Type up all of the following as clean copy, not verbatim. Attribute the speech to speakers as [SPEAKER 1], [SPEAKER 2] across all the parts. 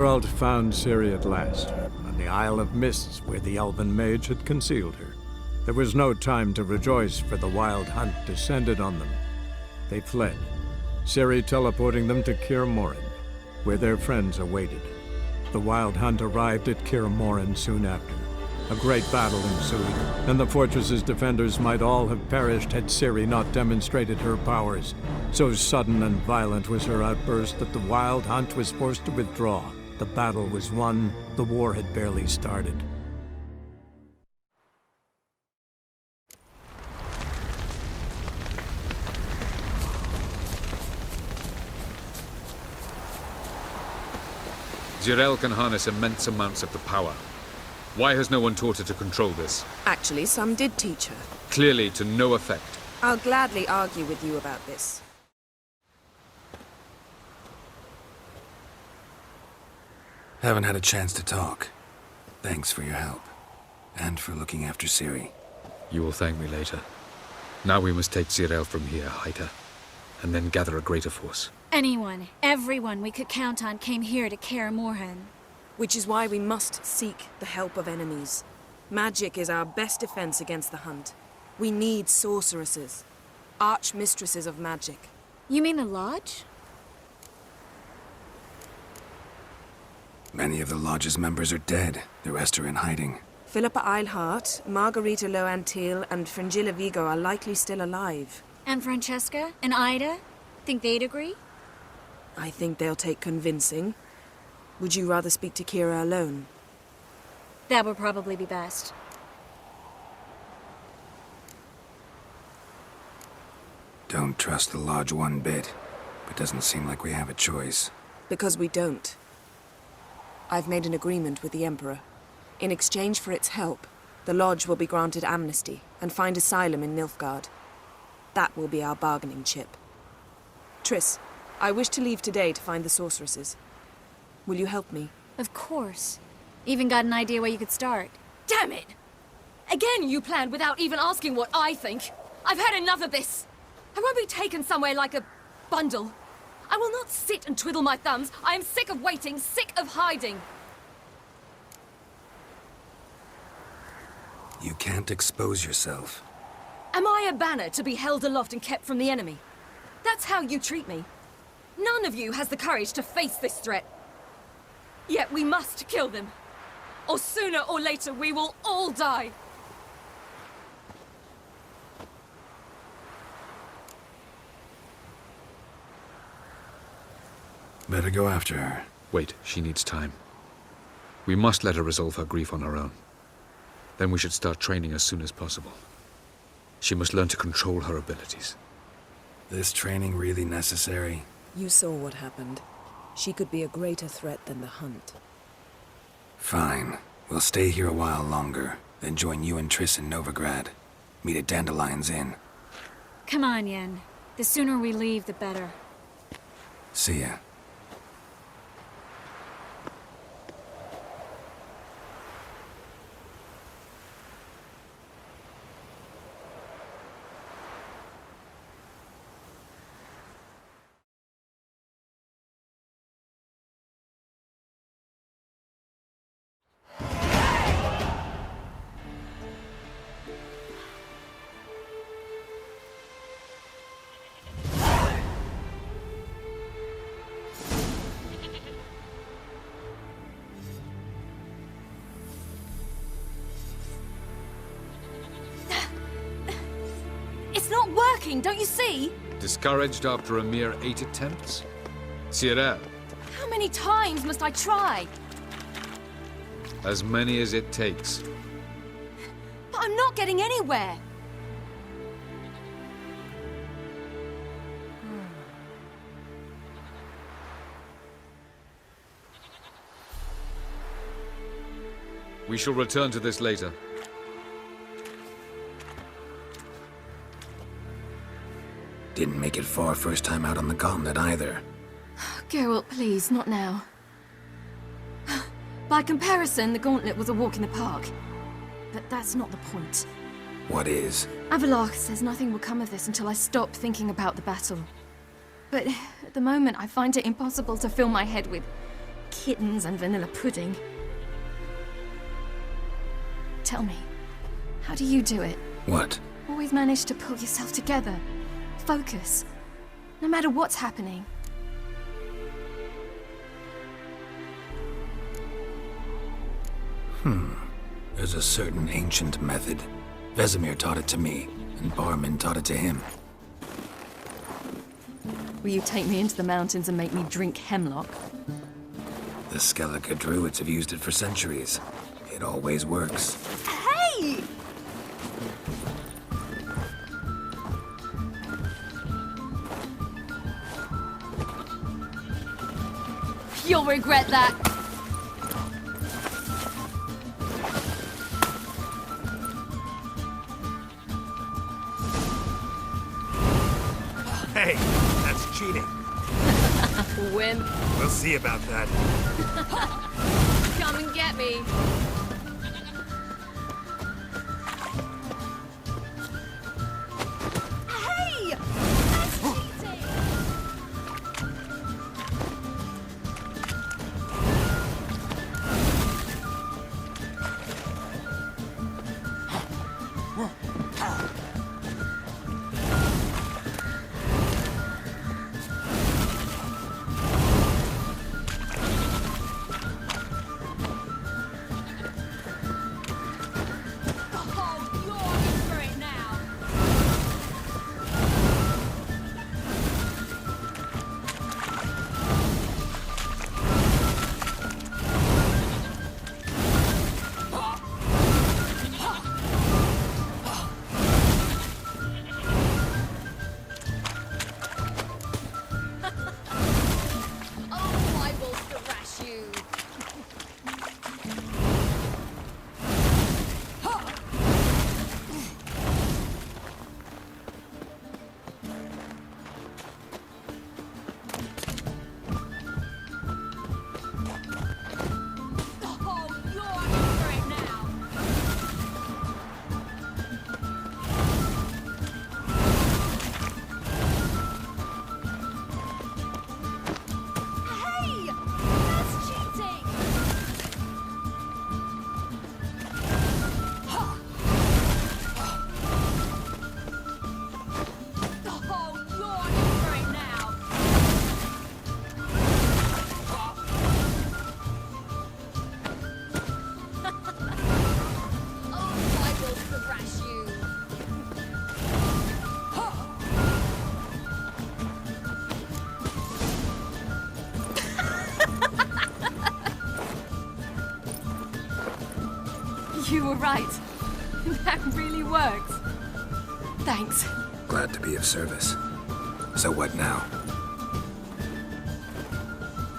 [SPEAKER 1] Geralt found Ciri at last, on the Isle of Mists where the Elven mage had concealed her. There was no time to rejoice, for the Wild Hunt descended on them. They fled, Ciri teleporting them to Kaer Morhen, where their friends awaited. The Wild Hunt arrived at Kaer Morhen soon after. A great battle ensued, and the fortress's defenders might all have perished had Ciri not demonstrated her powers. So sudden and violent was her outburst that the Wild Hunt was forced to withdraw. The battle was won. The war had barely started.
[SPEAKER 2] Zireael can harness immense amounts of the power. Why has no one taught her to control this?
[SPEAKER 3] Actually, some did teach her.
[SPEAKER 2] Clearly to no effect.
[SPEAKER 3] I'll gladly argue with you about this.
[SPEAKER 4] Haven't had a chance to talk. Thanks for your help. And for looking after Ciri.
[SPEAKER 2] You will thank me later. Now we must take Zireael from here, hide her, and then gather a greater force.
[SPEAKER 5] Anyone, everyone we could count on came here to Kaer Morhen.
[SPEAKER 3] Which is why we must seek the help of enemies. Magic is our best defense against the Hunt. We need sorceresses. Archmistresses of magic.
[SPEAKER 5] You mean the Lodge?
[SPEAKER 4] Many of the Lodge's members are dead. The rest are in hiding.
[SPEAKER 3] Philippa Eilhart, Margarita Loantil, and Fringilla Vigo are likely still alive.
[SPEAKER 5] And Francesca? And Ida? Think they'd agree?
[SPEAKER 3] I think they'll take convincing. Would you rather speak to Kira alone?
[SPEAKER 5] That would probably be best.
[SPEAKER 4] Don't trust the Lodge one bit. But doesn't seem like we have a choice.
[SPEAKER 3] Because we don't. I've made an agreement with the Emperor. In exchange for its help, the Lodge will be granted amnesty and find asylum in Nilfgaard. That will be our bargaining chip. Triss, I wish to leave today to find the sorceresses. Will you help me?
[SPEAKER 5] Of course. Even got an idea where you could start.
[SPEAKER 6] Damn it! Again you planned without even asking what I think. I've had enough of this. I won't be taken somewhere like a bundle. I will not sit and twiddle my thumbs. I am sick of waiting, sick of hiding.
[SPEAKER 4] You can't expose yourself.
[SPEAKER 6] Am I a banner to be held aloft and kept from the enemy? That's how you treat me. None of you has the courage to face this threat. Yet we must kill them. Or sooner or later we will all die.
[SPEAKER 4] Better go after her.
[SPEAKER 2] Wait, she needs time. We must let her resolve her grief on her own. Then we should start training as soon as possible. She must learn to control her abilities.
[SPEAKER 4] This training really necessary?
[SPEAKER 3] You saw what happened. She could be a greater threat than the Hunt.
[SPEAKER 4] Fine. We'll stay here a while longer, then join you and Triss in Novigrad. Meet at Dandelion's Inn.
[SPEAKER 5] Come on, Yen. The sooner we leave, the better.
[SPEAKER 4] See ya.
[SPEAKER 6] Don't you see?
[SPEAKER 2] Discouraged after a mere 8 attempts? Zireael,
[SPEAKER 6] How many times must I try?
[SPEAKER 2] as many as it takes.
[SPEAKER 6] But I'm not getting anywhere.
[SPEAKER 2] We shall return to this later.
[SPEAKER 4] Didn't make it far first time out on the gauntlet either.
[SPEAKER 6] Geralt, please, not now. By comparison, the gauntlet was a walk in the park. But that's not the point.
[SPEAKER 4] What is?
[SPEAKER 6] Avallac'h says nothing will come of this until I stop thinking about the battle. But at the moment, I find it impossible to fill my head with kittens and vanilla pudding. Tell me, how do you do it?
[SPEAKER 4] What?
[SPEAKER 6] Always manage to pull yourself together. Focus. No matter what's happening.
[SPEAKER 4] There's a certain ancient method. Vesemir taught it to me, and Barman taught it to him.
[SPEAKER 6] Will you take me into the mountains and make me drink hemlock?
[SPEAKER 4] The Skellige druids have used it for centuries. It always works.
[SPEAKER 6] Hey! You'll regret that.
[SPEAKER 7] Hey, that's cheating.
[SPEAKER 6] Wimp.
[SPEAKER 7] We'll see about that.
[SPEAKER 6] Come and get me. Hey! That's cheating! You were right. That really worked. Thanks.
[SPEAKER 4] Glad to be of service. So what now?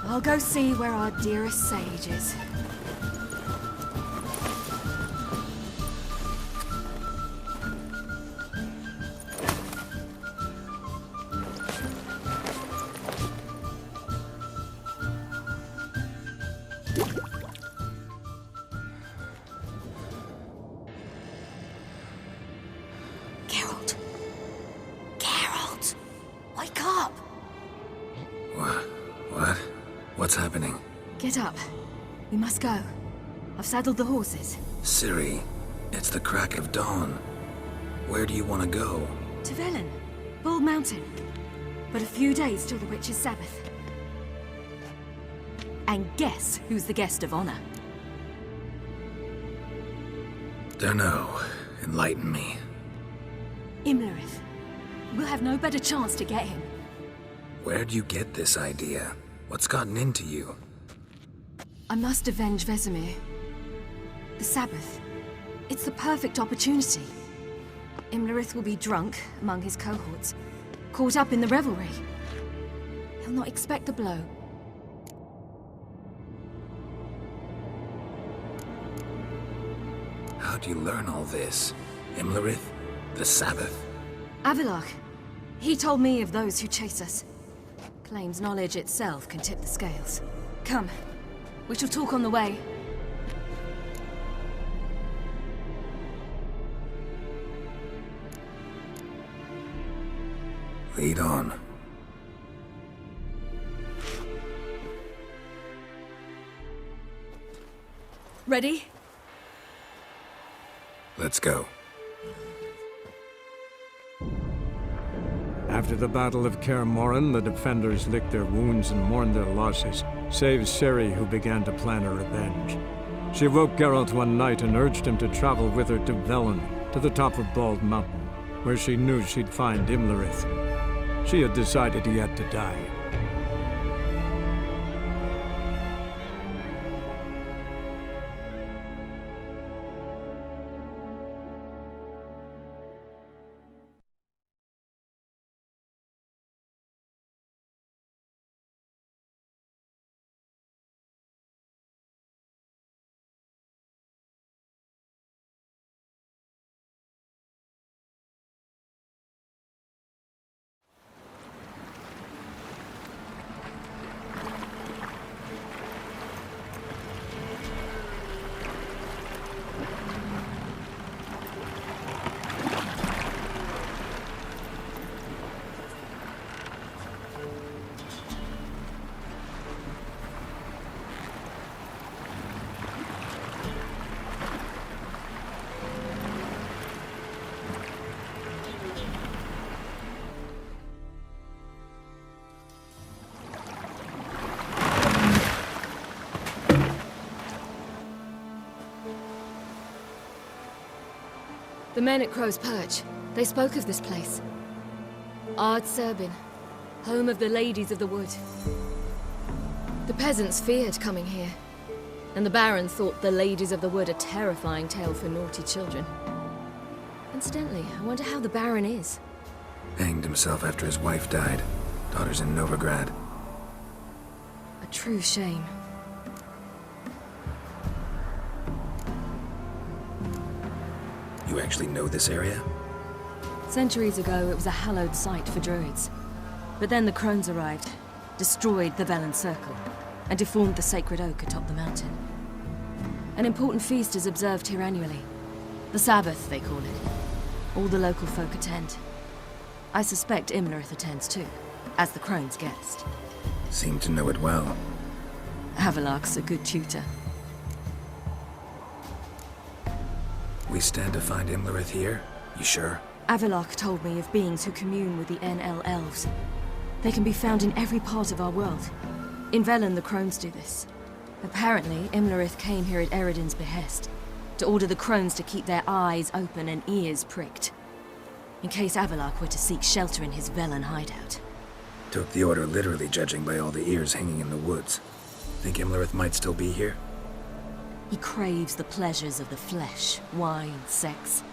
[SPEAKER 6] I'll go see where our dearest sage is. Geralt. Geralt! Wake up!
[SPEAKER 4] What? What's happening?
[SPEAKER 6] Get up. We must go. I've saddled the horses.
[SPEAKER 4] Ciri, it's the crack of dawn. Where do you want to go?
[SPEAKER 6] To Velen. Bald Mountain. But a few days till the Witch's Sabbath. And guess who's the guest of honor?
[SPEAKER 4] Dunno. Enlighten me.
[SPEAKER 6] Imlerith. We'll have no better chance to get him.
[SPEAKER 4] Where'd you get this idea? What's gotten into you?
[SPEAKER 6] I must avenge Vesemir. The Sabbath. It's the perfect opportunity. Imlerith will be drunk among his cohorts, caught up in the revelry. He'll not expect the blow.
[SPEAKER 4] How'd you learn all this? Imlerith? The Sabbath?
[SPEAKER 6] Avilarch. He told me of those who chase us. Claims knowledge itself can tip the scales. Come. We shall talk on the way.
[SPEAKER 4] Lead on.
[SPEAKER 6] Ready?
[SPEAKER 4] Let's go.
[SPEAKER 1] After the Battle of Kaer Morhen, the defenders licked their wounds and mourned their losses, save Ciri, who began to plan a revenge. She woke Geralt one night and urged him to travel with her to Velen, to the top of Bald Mountain, where she knew she'd find Imlerith. She had decided he had to die.
[SPEAKER 6] The men at Crow's Perch, they spoke of this place. Ard Serbin, home of the Ladies of the Wood. The peasants feared coming here, and the Baron thought the Ladies of the Wood a terrifying tale for naughty children. Incidentally, I wonder how the Baron is.
[SPEAKER 4] Hanged himself after his wife died. Daughter's in Novigrad.
[SPEAKER 6] A true shame.
[SPEAKER 4] You actually know this area?
[SPEAKER 6] Centuries ago, it was a hallowed site for druids. But then the crones arrived, destroyed the Velen Circle, and deformed the sacred oak atop the mountain. An important feast is observed here annually. The Sabbath, they call it. All the local folk attend. I suspect Imlerith attends too, as the crone's guest.
[SPEAKER 4] Seem to know it well.
[SPEAKER 6] Avalok's a good tutor.
[SPEAKER 4] We stand to find Imlerith here? You sure?
[SPEAKER 6] Avalok told me of beings who commune with the NL Elves. They can be found in every part of our world. In Velen, the crones do this. Apparently, Imlerith came here at Eredin's behest, to order the crones to keep their eyes open and ears pricked, in case Avalok were to seek shelter in his Velen hideout.
[SPEAKER 4] Took the order literally, judging by all the ears hanging in the woods. Think Imlerith might still be here?
[SPEAKER 6] He craves the pleasures of the flesh, wine, sex.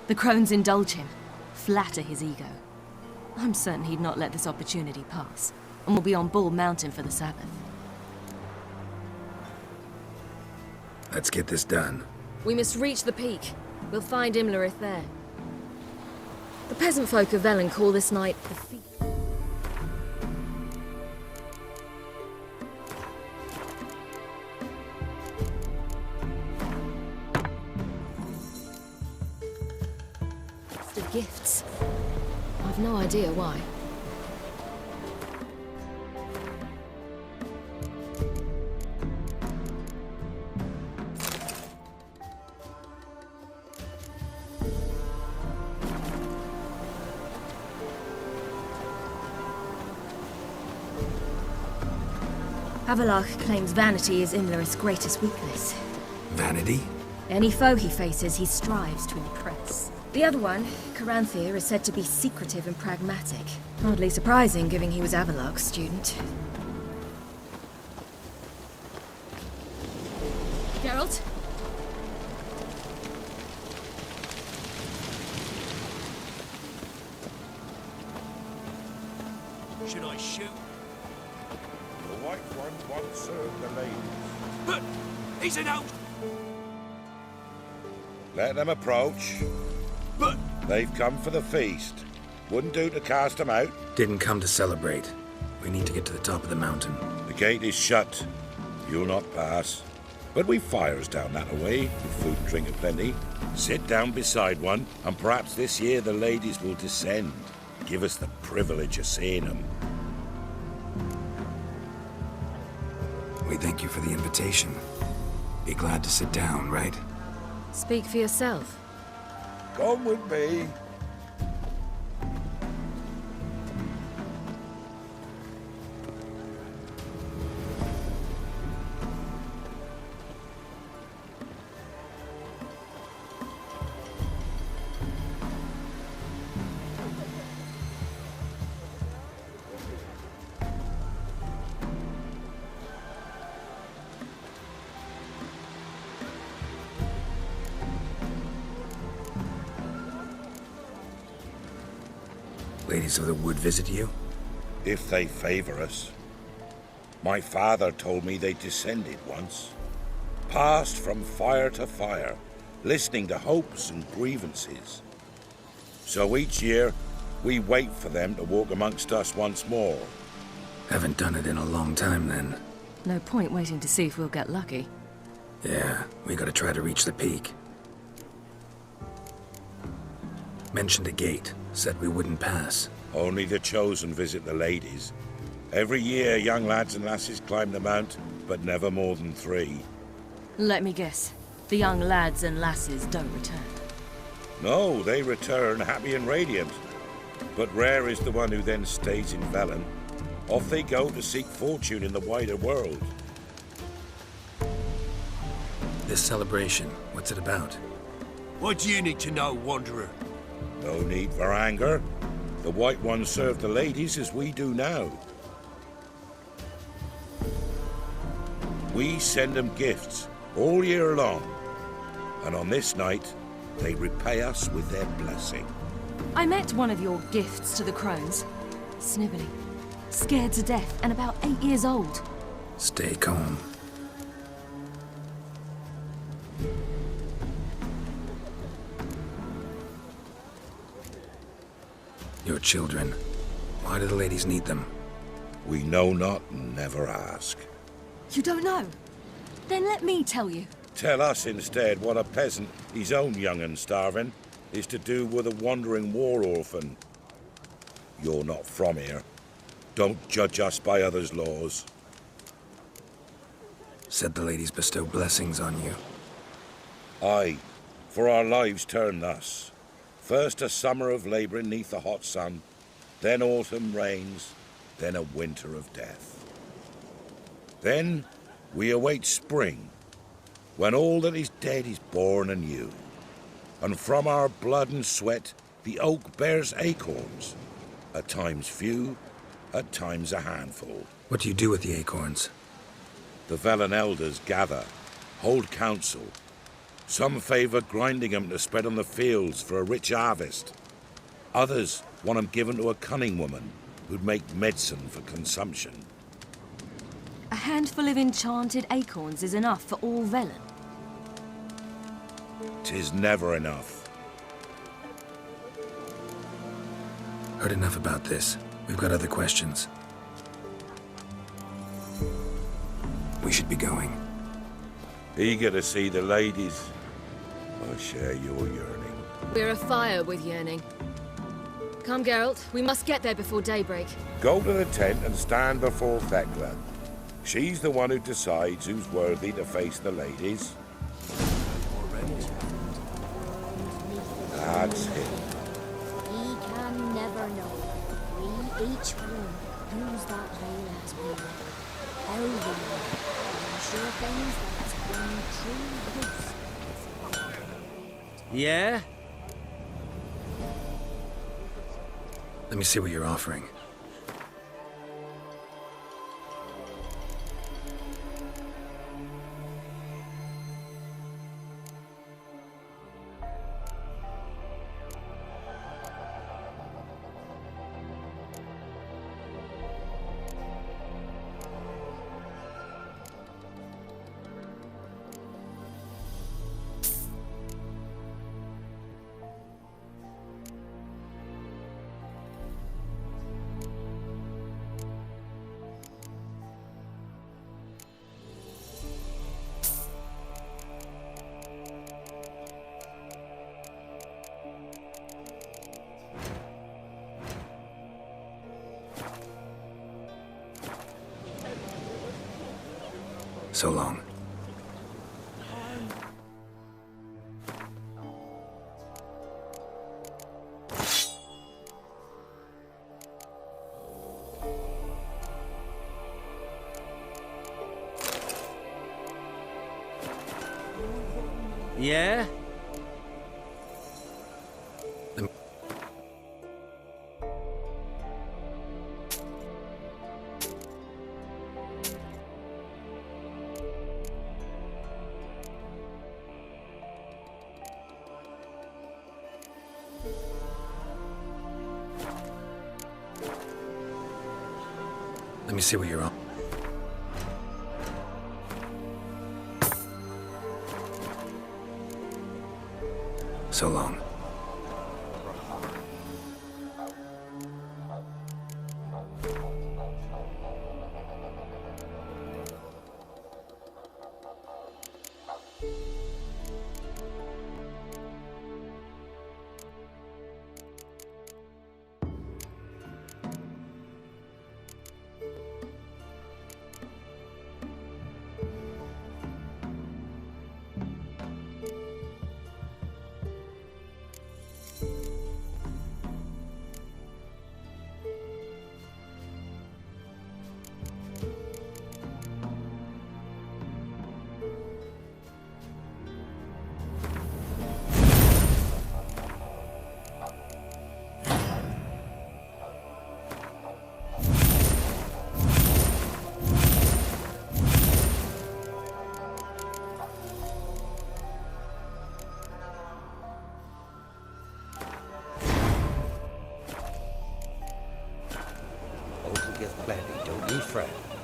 [SPEAKER 6] The crones indulge him, flatter his ego. I'm certain he'd not let this opportunity pass, and will be on Bald Mountain for the Sabbath.
[SPEAKER 4] Let's get this done.
[SPEAKER 6] We must reach the peak. We'll find Imlerith there. The peasant folk of Velen call this night the feast. Of gifts. I've no idea why. Avalok claims vanity is Imlerith's greatest weakness.
[SPEAKER 4] Vanity?
[SPEAKER 6] Any foe he faces, he strives to impress. The other one, Caranthir, is said to be secretive and pragmatic. Hardly surprising, given he was Avalok's student. Geralt?
[SPEAKER 7] Should I shoot?
[SPEAKER 8] The White Ones once served the ladies.
[SPEAKER 7] But he's an out.
[SPEAKER 8] Let them approach.
[SPEAKER 7] But
[SPEAKER 8] They've come for the feast. Wouldn't do to cast them out.
[SPEAKER 4] Didn't come to celebrate. We need to get to the top of the mountain.
[SPEAKER 8] The gate is shut. You'll not pass. But we've fires down that away, with food and drink aplenty. Sit down beside one, and perhaps this year the ladies will descend. Give us the privilege of seeing them.
[SPEAKER 4] We thank you for the invitation. Be glad to sit down, right?
[SPEAKER 6] Speak for yourself.
[SPEAKER 8] Come with me.
[SPEAKER 4] Ladies of the Wood visit you?
[SPEAKER 8] If they favor us. My father told me they descended once. Passed from fire to fire, listening to hopes and grievances. So each year, we wait for them to walk amongst us once more.
[SPEAKER 4] Haven't done it in a long time, then.
[SPEAKER 6] No point waiting to see if we'll get lucky.
[SPEAKER 4] Yeah, we gotta try to reach the peak. Mentioned a gate. Said we wouldn't pass.
[SPEAKER 8] Only the chosen visit the ladies. Every year, young lads and lasses climb the mount, but never more than 3.
[SPEAKER 6] Let me guess. The young lads and lasses don't return.
[SPEAKER 8] No, they return happy and radiant. But rare is the one who then stays in Velen. Off they go to seek fortune in the wider world.
[SPEAKER 4] This celebration, what's it about?
[SPEAKER 7] What do you need to know, Wanderer?
[SPEAKER 8] No need for anger. The White Ones serve the ladies as we do now. We send them gifts all year long. And on this night, they repay us with their blessing.
[SPEAKER 6] I met one of your gifts to the crones. Snivelling. Scared to death and about 8 years old.
[SPEAKER 4] Stay calm. Your children. Why do the ladies need them?
[SPEAKER 8] We know not and never ask.
[SPEAKER 6] You don't know? Then let me tell you.
[SPEAKER 8] Tell us instead what a peasant, his own young and starving, is to do with a wandering war orphan. You're not from here. Don't judge us by others' laws.
[SPEAKER 4] Said the ladies bestow blessings on you.
[SPEAKER 8] Aye, for our lives turn thus. First a summer of labouring neath the hot sun, then autumn rains, then a winter of death. Then we await spring, when all that is dead is born anew. And from our blood and sweat the oak bears acorns, at times few, at times a handful.
[SPEAKER 4] What do you do with the acorns?
[SPEAKER 8] The Velen elders gather, hold council. Some favour grinding them to spread on the fields for a rich harvest. Others want them given to a cunning woman who'd make medicine for consumption.
[SPEAKER 6] A handful of enchanted acorns is enough for all Velen.
[SPEAKER 8] 'Tis never enough.
[SPEAKER 4] Heard enough about this. We've got other questions. We should be going.
[SPEAKER 8] Eager to see the ladies. I share your yearning.
[SPEAKER 6] We're afire with yearning. Come, Geralt. We must get there before daybreak.
[SPEAKER 8] Go to the tent and stand before Thekla. She's the one who decides who's worthy to face the ladies. That's it.
[SPEAKER 9] We can never know. We each one who's that veil has been. How we I'm sure things that's been true ghost.
[SPEAKER 7] Yeah?
[SPEAKER 4] Let me see what you're offering. So long.
[SPEAKER 10] Yeah?
[SPEAKER 4] Let me see what you're on. So long.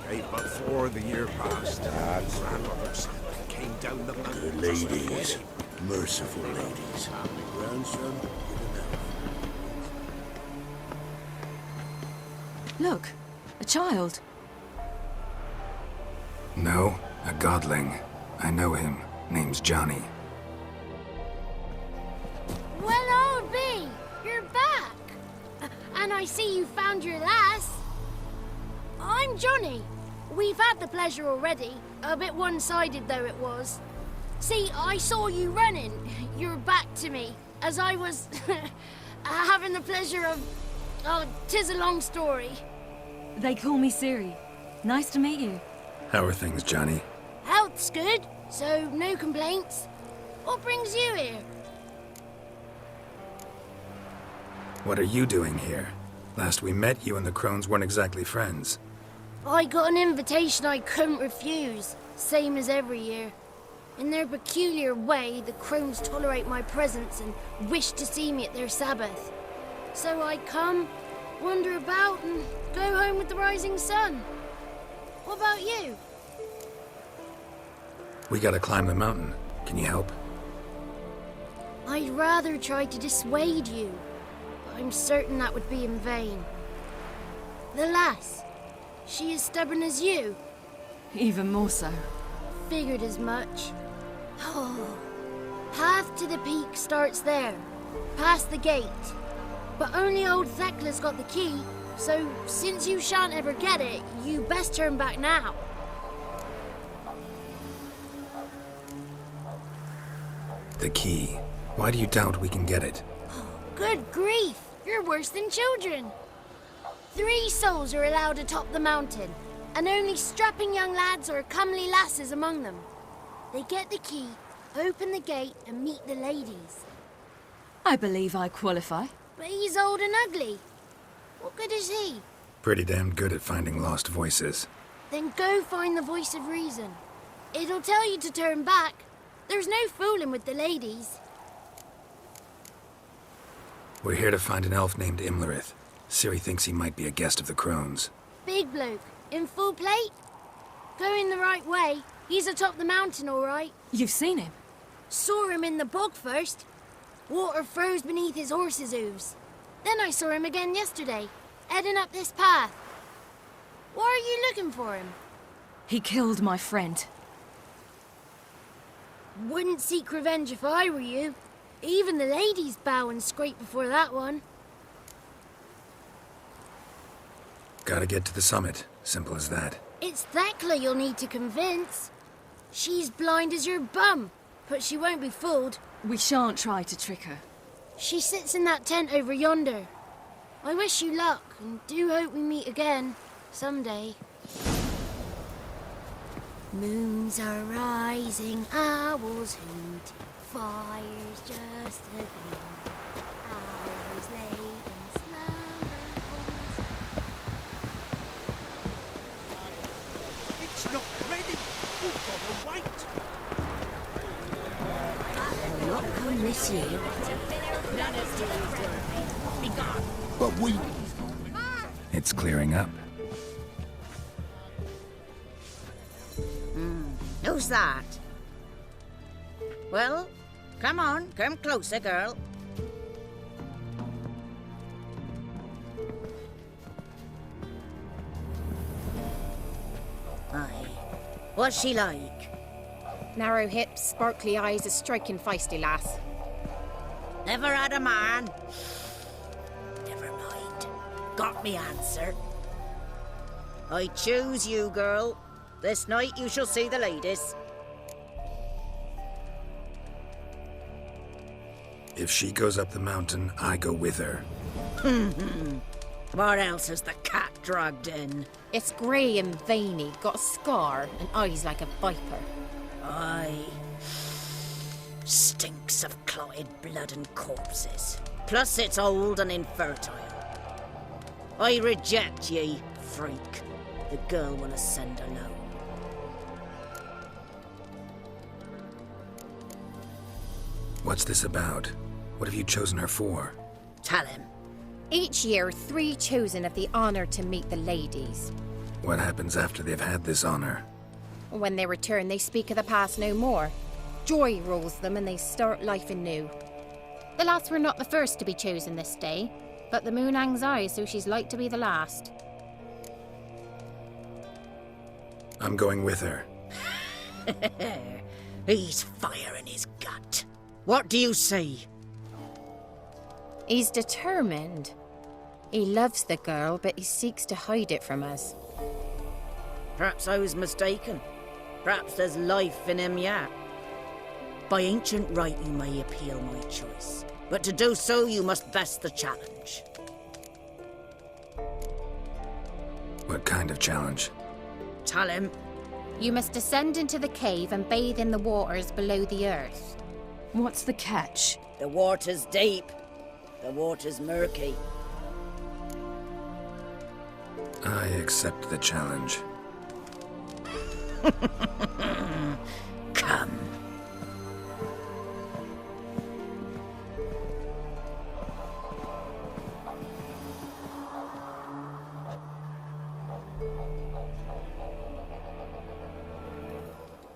[SPEAKER 7] Hey, but for the year past, grandmother said they came down the mountain.
[SPEAKER 8] The ladies. Merciful ladies.
[SPEAKER 7] My grandson,
[SPEAKER 6] Look, a child.
[SPEAKER 4] No, a godling. I know him. Name's Johnny.
[SPEAKER 9] Well, old B, you're back. And I see you found your lass. I'm Johnny. We've had the pleasure already. A bit one-sided though it was. See, I saw you running. Your back to me. As I was having the pleasure of... Oh, 'tis a long story.
[SPEAKER 6] They call me Ciri. Nice to meet you.
[SPEAKER 4] How are things, Johnny?
[SPEAKER 9] Health's good, so no complaints. What brings you here?
[SPEAKER 4] What are you doing here? Last we met, you and the Crones weren't exactly friends.
[SPEAKER 9] I got an invitation I couldn't refuse, same as every year. In their peculiar way, the Crones tolerate my presence and wish to see me at their Sabbath. So I come, wander about, and go home with the rising sun. What about you?
[SPEAKER 4] We gotta climb the mountain. Can you help?
[SPEAKER 9] I'd rather try to dissuade you, but I'm certain that would be in vain. The lass, she as stubborn as you?
[SPEAKER 6] Even more so.
[SPEAKER 9] Figured as much. Oh. Path to the peak starts there, past the gate. But only old Thekla's got the key, so since you shan't ever get it, you best turn back now.
[SPEAKER 4] The key. Why do you doubt we can get it?
[SPEAKER 9] Good grief, you're worse than children. 3 souls are allowed atop the mountain, and only strapping young lads or comely lasses among them. They get the key, open the gate, and meet the ladies.
[SPEAKER 6] I believe I qualify.
[SPEAKER 9] But he's old and ugly. What good is he?
[SPEAKER 4] Pretty damn good at finding lost voices.
[SPEAKER 9] Then go find the voice of reason. It'll tell you to turn back. There's no fooling with the ladies.
[SPEAKER 4] We're here to find an elf named Imlerith. Ciri thinks he might be a guest of the Crones.
[SPEAKER 9] Big bloke, in full plate? Going the right way. He's atop the mountain, all right.
[SPEAKER 6] You've seen him?
[SPEAKER 9] Saw him in the bog first. Water froze beneath his horse's hooves. Then I saw him again yesterday, heading up this path. Why are you looking for him?
[SPEAKER 6] He killed my friend.
[SPEAKER 9] Wouldn't seek revenge if I were you. Even the ladies bow and scrape before that one.
[SPEAKER 4] Gotta get to the summit. Simple as that.
[SPEAKER 9] It's Thekla you'll need to convince. She's blind as your bum, but she won't be fooled.
[SPEAKER 6] We shan't try to trick her.
[SPEAKER 9] She sits in that tent over yonder. I wish you luck, and do hope we meet again, someday. Moons are rising, owls hoot, fires just a gleam. Hours late in slumber holds.
[SPEAKER 7] It's not ready. We've got to wait.
[SPEAKER 9] Not come this year.
[SPEAKER 7] But we...
[SPEAKER 4] It's clearing up.
[SPEAKER 10] Who's that? Well, come on, come closer, girl. Aye. What's she like?
[SPEAKER 11] Narrow hips, sparkly eyes, a striking feisty lass.
[SPEAKER 10] Never had a man. Never mind. Got me answer. I choose you, girl. This night you shall see the ladies.
[SPEAKER 4] If she goes up the mountain, I go with her.
[SPEAKER 10] What else has the cat dragged in?
[SPEAKER 11] It's grey and veiny, got a scar, and eyes like a viper.
[SPEAKER 10] Aye. Stinks of clotted blood and corpses. Plus it's old and infertile. I reject ye, freak. The girl will ascend alone.
[SPEAKER 4] What's this about? What have you chosen her for?
[SPEAKER 10] Tell him.
[SPEAKER 11] Each year, 3 chosen of the honour to meet the ladies.
[SPEAKER 4] What happens after they've had this honor?
[SPEAKER 11] When they return, they speak of the past no more. Joy rules them and they start life anew. The lass were not the first to be chosen this day, but the moon hangs high, so she's like to be the last.
[SPEAKER 4] I'm going with her.
[SPEAKER 10] He's fire in his gut. What do you see?
[SPEAKER 11] He's determined. He loves the girl, but he seeks to hide it from us.
[SPEAKER 10] Perhaps I was mistaken. Perhaps there's life in him yet. By ancient right you may appeal my choice, but to do so you must vest the challenge.
[SPEAKER 4] What kind of challenge?
[SPEAKER 10] Tell him.
[SPEAKER 11] You must descend into the cave and bathe in the waters below the earth.
[SPEAKER 6] What's the catch?
[SPEAKER 10] The water's deep. The water's murky.
[SPEAKER 4] I accept the challenge.
[SPEAKER 10] Come.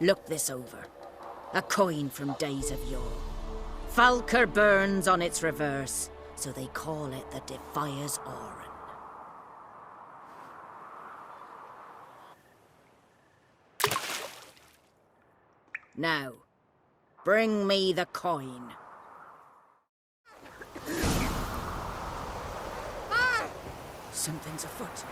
[SPEAKER 10] Look this over. A coin from days of yore. Falker burns on its reverse, so they call it the Defier's Oran. Now, bring me the coin. Something's afoot.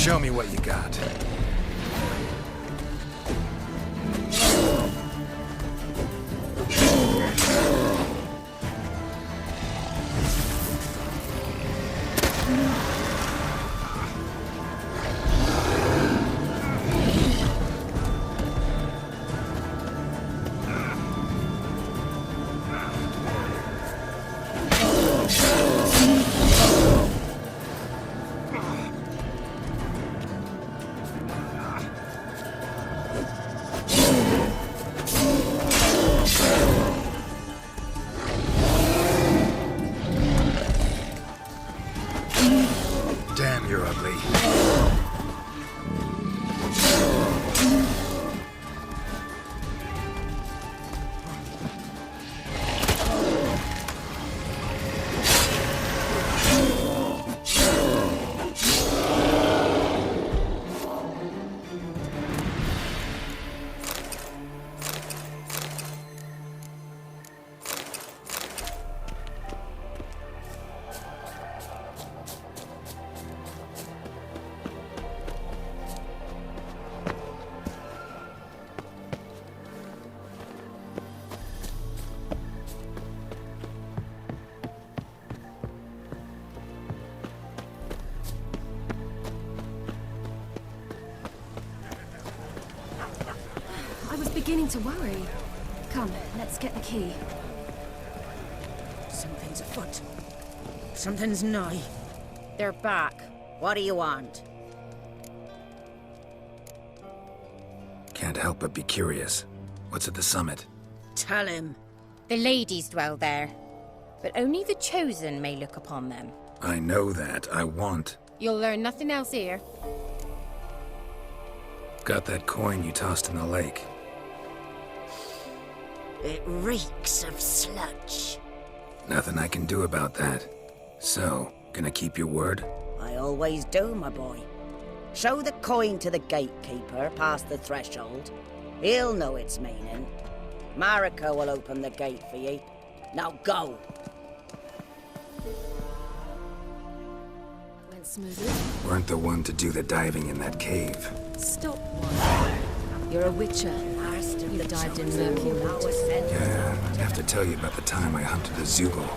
[SPEAKER 4] Show me what you got. Damn, you're ugly.
[SPEAKER 6] I was beginning to worry. Come, let's get the key.
[SPEAKER 10] Something's afoot. Something's nigh.
[SPEAKER 11] They're back.
[SPEAKER 10] What do you want?
[SPEAKER 4] Can't help but be curious. What's at the summit?
[SPEAKER 10] Tell him.
[SPEAKER 11] The ladies dwell there, but only the chosen may look upon them.
[SPEAKER 4] I know that. I want.
[SPEAKER 11] You'll learn nothing else here.
[SPEAKER 4] Got that coin you tossed in the lake.
[SPEAKER 10] It reeks of sludge.
[SPEAKER 4] Nothing I can do about that. So, gonna keep your word?
[SPEAKER 10] I always do, my boy. Show the coin to the gatekeeper past the threshold. He'll know its meaning. Marika will open the gate for ye. Now go.
[SPEAKER 6] Went smoothly.
[SPEAKER 4] Weren't the one to do the diving in that cave.
[SPEAKER 6] Stop one. You're a witcher. You dived in murky water.
[SPEAKER 4] Yeah, I have to tell you about the time I hunted a Zoogle.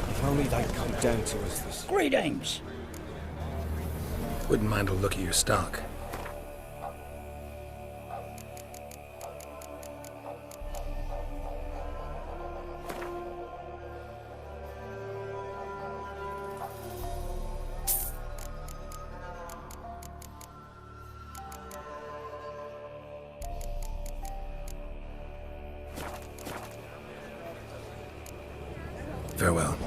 [SPEAKER 7] If only they'd come down to us this...
[SPEAKER 12] Greetings!
[SPEAKER 4] Wouldn't mind a look at your stock. Farewell.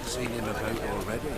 [SPEAKER 7] Seen him about already?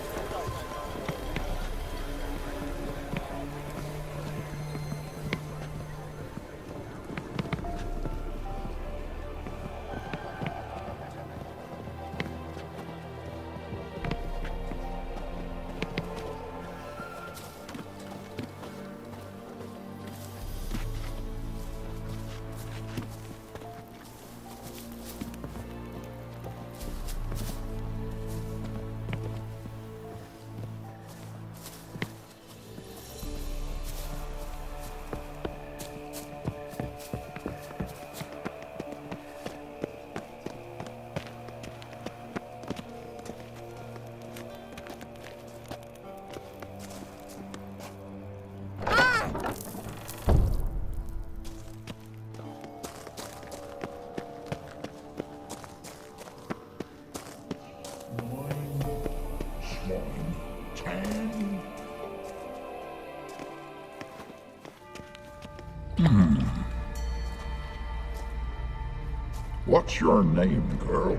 [SPEAKER 13] What's your name, girl?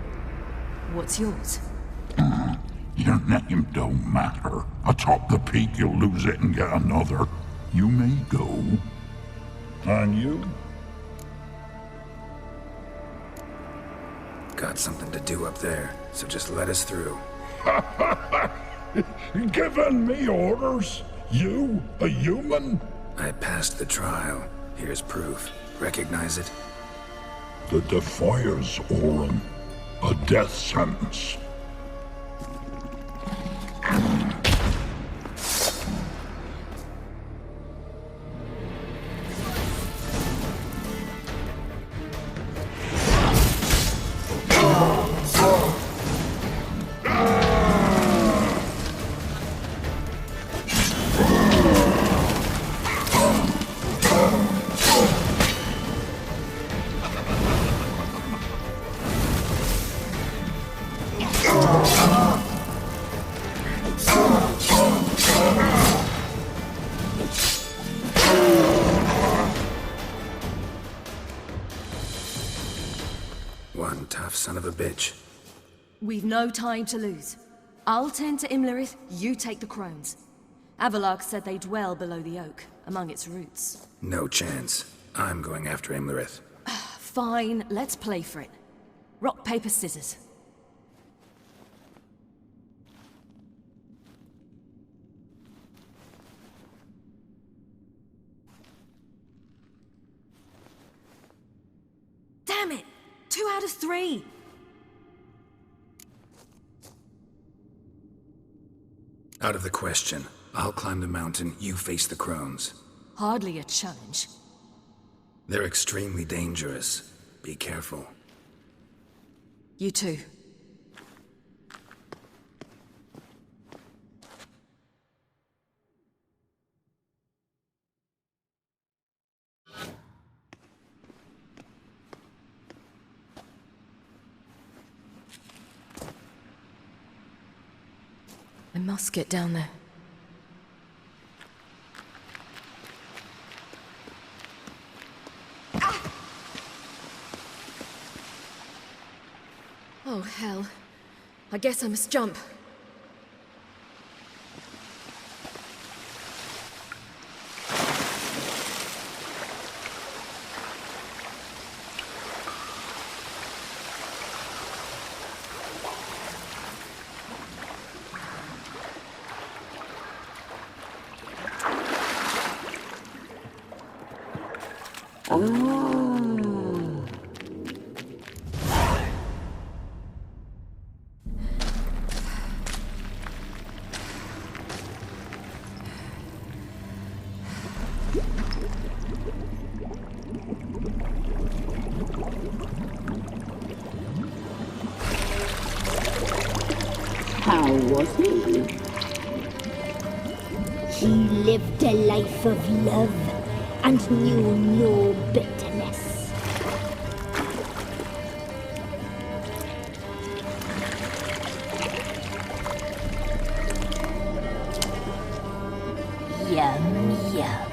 [SPEAKER 6] What's yours?
[SPEAKER 13] Your name don't matter. Atop the peak, you'll lose it and get another. You may go. And you?
[SPEAKER 4] Got something to do up there, so just let us through.
[SPEAKER 13] Giving me orders? You, a human?
[SPEAKER 4] I passed the trial. Here's proof. Recognize it?
[SPEAKER 13] The Defiers, Orin. A death sentence.
[SPEAKER 4] One tough son of a bitch.
[SPEAKER 6] We've no time to lose. I'll tend to Imlerith, you take the crones. Avalark said they dwell below the oak, among its roots.
[SPEAKER 4] No chance. I'm going after Imlerith.
[SPEAKER 6] Fine, let's play for it. Rock, paper, scissors. Damn it! 2 out of 3!
[SPEAKER 4] Out of the question. I'll climb the mountain, you face the crones.
[SPEAKER 6] Hardly a challenge.
[SPEAKER 4] They're extremely dangerous. Be careful.
[SPEAKER 6] You too. I must get down there. Oh, hell. I guess I must jump.
[SPEAKER 9] How was he? He lived a life of love and knew no bitterness. Yum, yum.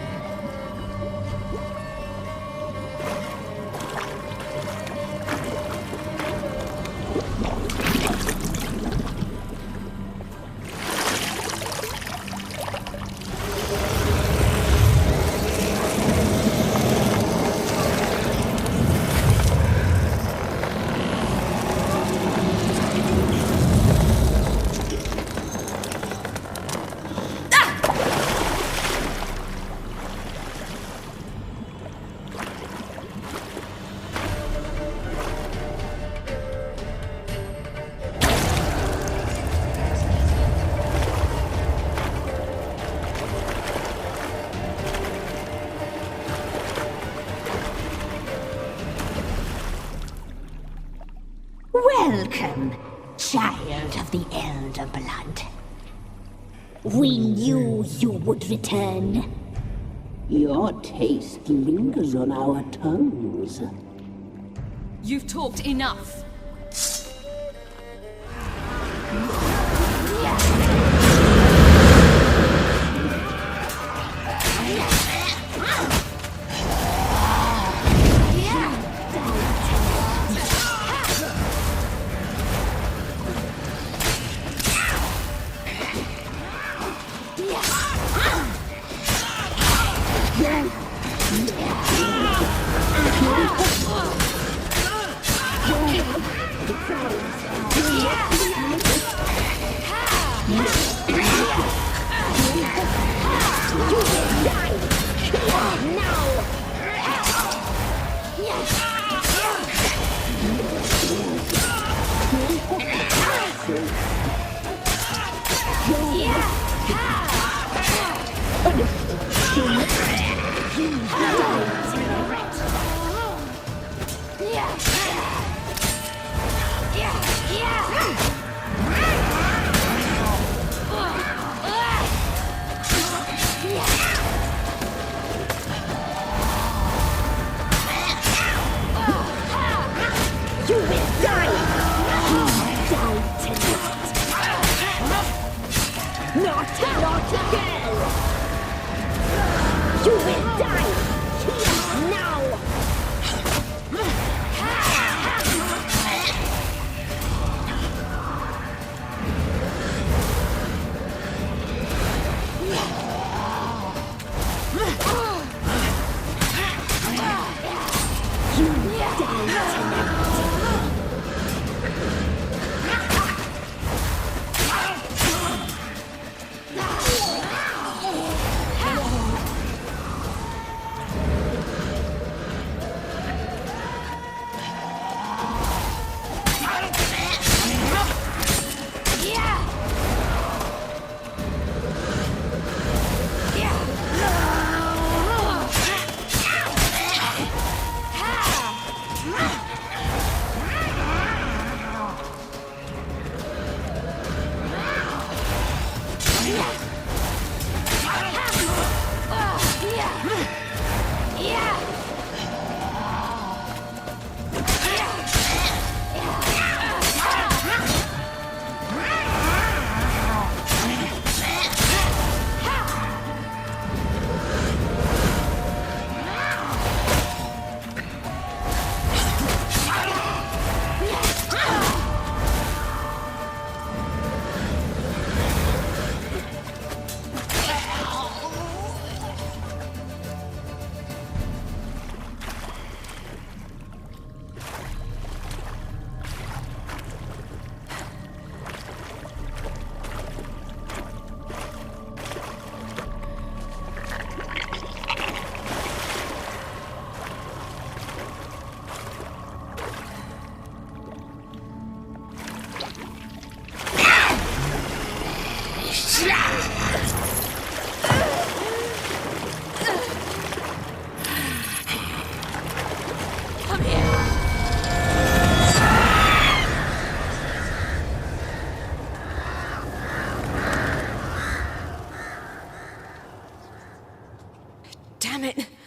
[SPEAKER 9] Welcome, child of the Elder Blood. We knew you would return.
[SPEAKER 12] Your taste lingers on our tongues.
[SPEAKER 6] You've talked enough.
[SPEAKER 9] You will die! Die tonight! Not again! You will die! Here, now! You will die tonight!
[SPEAKER 6] Damn it!